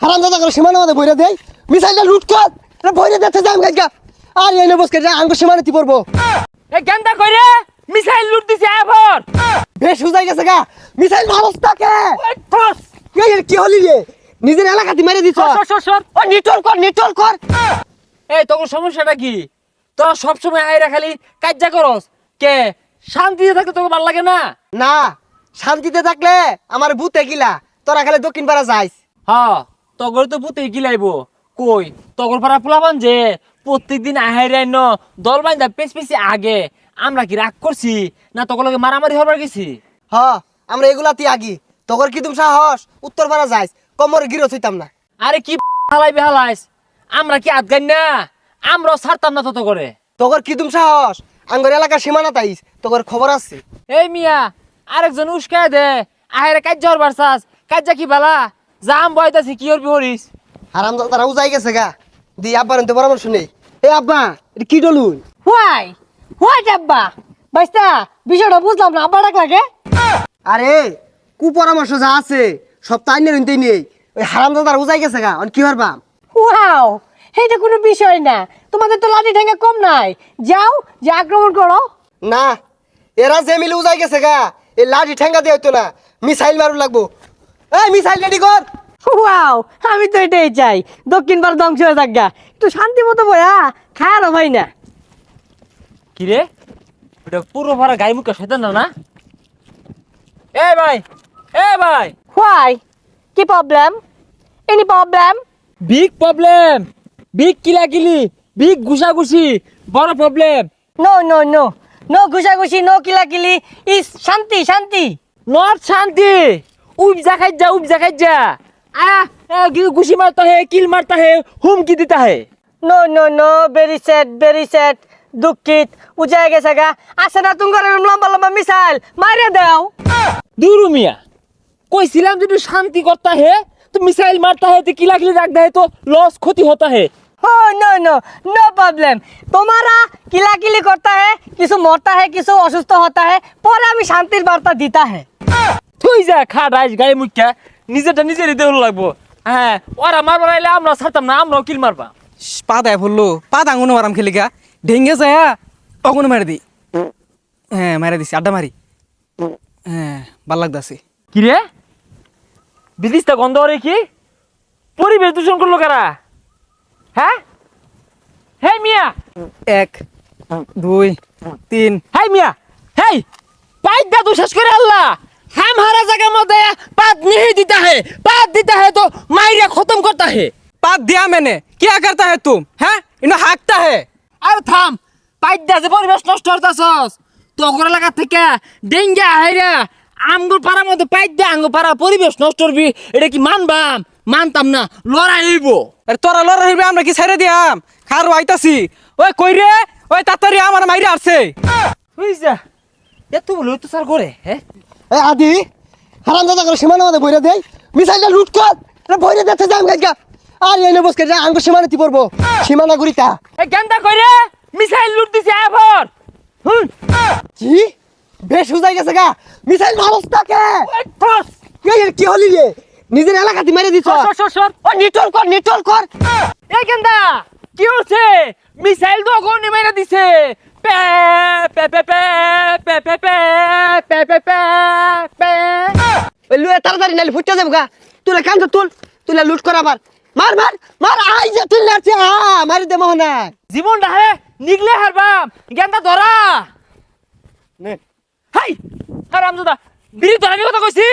হারামজাদা করে সীমানা মধ্যে বইরা দেই মিসাইলটা লুট কর বইরা দিতে যাম গাইগা আর এনে বসকে যা আঙ্গ সীমানা তি পড়বো এ গেন্দা কইরে মিসাইল লুট দিছে এবার বেশ হুজাই গেছে গা মিসাইল মারস্তাকে কি হলি রে নিজের এলাকাতে মেরে দিছ সর ও নিটল কর এই তোর সমস্যাটা কি তোরা সব সময় আইরা খালি কাজ্জা করস কে শান্তিতে থাকতে তোকে ভালো লাগে না না শান্তিতে থাকলে আমার ভূতে গিলা তোরা খালি দক্ষিণ পাড়া যাইস হ্যাঁ তগর তো পুতে গিলাইবো কই তগর পাড়া পোলাবান যে প্রত্যেকদিন আহাইরাই ন দল বাইন্দা পেছি আগে আমরা কি রাগ করছি না তগর লগে মারামারি হবার গেছি হ আমরা এগুলাতে আগি তোর কি তুমি সাহস উত্তর পাড়া যাইস কমর গিরো হইতাম না আরে কি হালাইস আমরা কি আদগাই না আমরাও ছাড়তাম না তত করে তোর কি তুমি সাহস আঙ্গর এলাকার সীমানা তাইস তোর খবর আছে এই মিয়া আরেকজন উস্কায় দে আহেরে কাজ্জা হরবার চাস কাজ্জা কি বালা জাম বয়তাছি কি হরবি হরিস হারাম তারা উজাই গেছে গা দি আব্বার তো পরামর্শ নেই এ আব্বা এটা কি ডলুন হোয়াই আব্বা বাইস্তা বিষয়টা বুঝলাম না আব্বা ডাক লাগে আরে কু পরামর্শ যা আছে সব তাই নিয়ে নেই ওই হারাম দাদার উজাই গেছে গা কি হারবা ওয়াও এটা কোনো বিষয় না তোমাদের তো লাঠি ঠেঙ্গা কম নাই যাও যে আক্রমণ করো না এরা যে মিলে উজাই গেছে গা এই লাঠি ঠেঙ্গা দিয়ে হইতো না মিসাইল মারু লাগবো এই মিসাইল রেডি কর ওয়াও আমি তো এটাই চাই দক্ষিণ ভারত ধ্বংস হয়ে থাক গা একটু শান্তি মতো বয়া খায়ারও ভাই না কি রে ওটা পুরো ভরা গায়ে মুখে শয়তান না এ ভাই হোয়াই কি problem any problem problem big কিলাকিলি বিগ ঘুষাঘুষি বড় problem no no no no ঘুষাঘুষি নো কিলাকিলি ইস শান্তি শান্তি নট শান্তি उपजा खाइजा घुसी मारता है किल मारता है हुमकी देता है no no no very sad দুঃখিত উজায় গেছে গা আসে না তুমি লম্বা লম্বা মিসাইল মারিয়ে দাও दूर मिया कोई सिलाम जो शांति करता है तो मिसाइल मारता है तो किला किली रखता है तो लॉस क्षति होता है हो नो नो नो प्रॉब्लम तुम्हारा किलाकिली करता है किसी मरता है किसी অসুস্থ होता है पर আমি শান্তির বার্তা দিতা है তুই যা খাড়াইস গায়ে মুখা নিজেরটা নিজেরই দেউল লাগবো হ্যাঁ ওরা মারবার আইলে আমরা ছাড়তাম না আমরাও কিল মারবা পা দেয় বললো পা দাঙ্গুনো মারাম খেলিকা ঢেঙ্গে যায় তখন মেরে দিই হ্যাঁ মেরে দিছি আড্ডা মারি হ্যাঁ ভাল লাগতাছে কি রে বিদিশটা গন্ধ রে কি পরিবেশ দূষণ করলো কারা হ্যাঁ হে মিয়া 1 2 3 হাই মিয়া হেই पाइप दा तू शेष करे अल्लाह हमारा जगह मत है पात नहीं देता है तो मायरे खत्म करता है पात दिया मैंने क्या करता है तुम हैं इन्हें हाँकता है अरे थाम पाइप दा যে পরিবেশ নষ্ট করতাছস তো ওগরা লাগা থেকে ডেঙ্গা হাইরা আমগুর পাড়ার মধ্যে পাইপ দে আঙ্গুর পাড়া পরিবেশ নষ্ট করবি এটা কি মানতাম না লড়াই হইব अरे तोरा लड़ रही আমরা কি ছেড়ে দিয়াম খারো আইতাছি ওই কই রে ওই তাড়াতাড়ি আমার মাইরে আসছে বুঝছা এত বলে তো স্যার করে হ্যাঁ এ আদি হারাম দাদা করে সীমানা মধ্যে বইরা দেই মিসাইলটা লুট কর বইরা দিতে যাম গাইগা আর এনে বসকে যা আঙ্গ সীমানা তি পড়বো সীমানা গুরিতা এ গেন্দা কইরে মিসাইল লুট দিছে এবার কি বেশ হুজাই গেছে গা মিসাইল মারস্তাকে কি হলি রে নিজের এলাকাতে মেরে দিছ সর ও নিটল কর এই গেন্দা কি হচ্ছে মিসাইল তো গনি মেরে দিছে pay pay pay pay pay pay pay pay pay pay pay ওই লুয়ে তাড়াতাড়ি নালি ফুটতে যাবো গা তুলে কান্ত তুলে লুট কর আবার মার আই যে তুই লাগছে মারি দে মোহনা জীবনটা হে নিগলে হারবাম গেন্দা ধরা নে হাই হারামজাদা বিড়ি ধরাবি কথা কইছি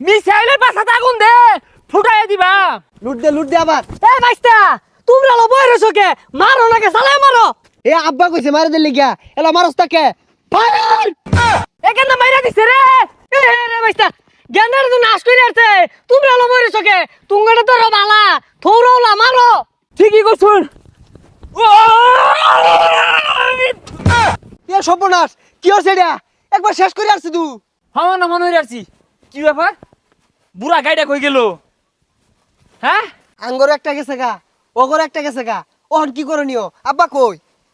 মিসাইলের পাছাতে আগুন দে ফুটাই দিবা লুট দে আবার এ বাইস্তা তোমরা লো বইরেছো কে মারো নাকি সালে মারো এ আব্বা কইছে মারি দে লিগা এলা মারস্তাকে ফায়ার এখানে মাইরা দিছে রে এ রে বাইস্তা জ্ঞানের তো নাশ করে আসছে তোমরা লো বইরেছো কে তুঙ্গটা তো বালা থৌরাওলা মারো ঠিকই কইছুন এ সর্বনাশ কি হচ্ছে এটা একবার শেষ করে আসছি তুই হাওয়া না মনে হইরা আসছি কি ব্যাপার বুড়া গাইডা কই গেল হ্যাঁ আঙ্গর একটা গেছে গা ওগর একটা গেছে গা ওহন কি করনিও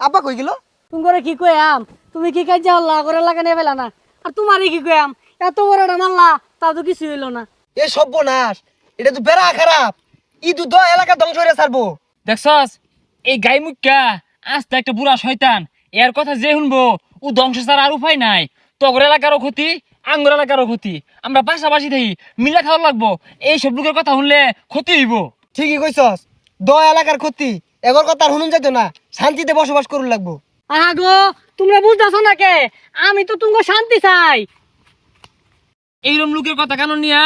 আব্বা কই গেল তুঙ্গরে কি কইয়াম তুমি কি কাজ যাওলা করে লাগানে ফেলা না আর তোমারে কি কইয়াম এত বড়টা মারলা তাও তো কিছু হইলো না এ সর্বনাশ এটা তো বেড়া খারাপ ইদু দ এলাকা ধ্বংস হয়ে ছাড়বো। দেখছস এই গাই মুখ্যা আস্তে একটা বুড়া শয়তান, এর কথা যে শুনবো ও ধ্বংস ছাড়া আর উপায় নাই। তগর এলাকারও ক্ষতি, আঙ্গুর এলাকারও ক্ষতি, আমরা পাশাপাশি থাকি মিলা খাওয়া লাগবো। এইসব লোকের কথা শুনলে ক্ষতি হইব। ঠিকই কইছস, দ এলাকার ক্ষতি এগর কথা আর শুনুন যাইতো না, শান্তিতে বসবাস করুন লাগবো। আগো তোমরা বুঝতেছো না কে, আমি তো তুমি শান্তি চাই। এইরকম লোকের কথা কেন নিয়া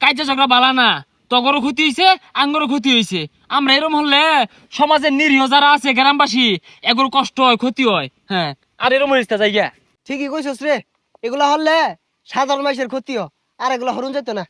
কাজা ঝগড়া বালা না। তগরও ক্ষতি হয়েছে, আঙ্গরও ক্ষতি হয়েছে। আমরা এরকম হলে সমাজের নিরীহ যারা আছে গ্রামবাসী এগুলো কষ্ট হয়, ক্ষতি হয়। হ্যাঁ, আর এরকম হইছে জায়গা। ঠিকই কইছস রে, এগুলা হলে সাধারণ মানুষের ক্ষতিও, আর এগুলা হরুন যেত না।